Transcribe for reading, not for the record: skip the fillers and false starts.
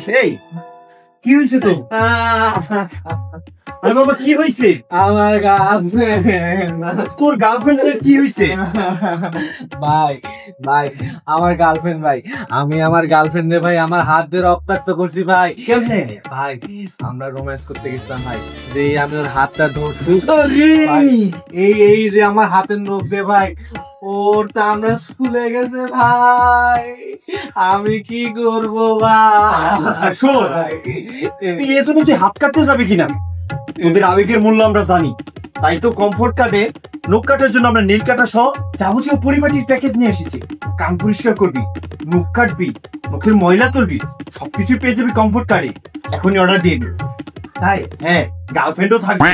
সেই কি হয়েছে তো? আরে বাবা কি হয়েছে? আমার গার্লফ্রেন্ড। তোর গার্লফ্রেন্ডের কি হয়েছে? ভাই ভাই আমার গার্লফ্রেন্ড ভাই, আমি আমার গার্লফ্রেন্ডে ভাই আমার হাত দিয়ে রক্তাক্ত করছি ভাই। কেমনে? ভাই আমরা রোম্যান্স করতে গেছিলাম ভাই, যে আমি ওর হাতটা ধরছি এই যে আমার হাতের নখ দিয়ে ভাই ওর তা আমরা স্কুলে গেছে ভাই, আমি কি করবো ভাই? শোন, তুই এসে তুই হাত কাটতে যাবে কিনা? তোদের আবেগের মূল্য আমরা জানি, তাই তো কমফোর্ট কাটে নখ কাটার জন্য আমরা নীল কাটা সহ যাবতীয় পরিপাটির প্যাকেজ নিয়ে এসেছি। কান পরিষ্কার করবি, নখ কাটবি, নখের ময়লা তুলবি, সবকিছু পেয়ে যাবি কমফোর্ট কাটে। এখনই অর্ডার দিয়ে দিবি। তাই হ্যাঁ, গার্লফ্রেন্ডও থাকবে।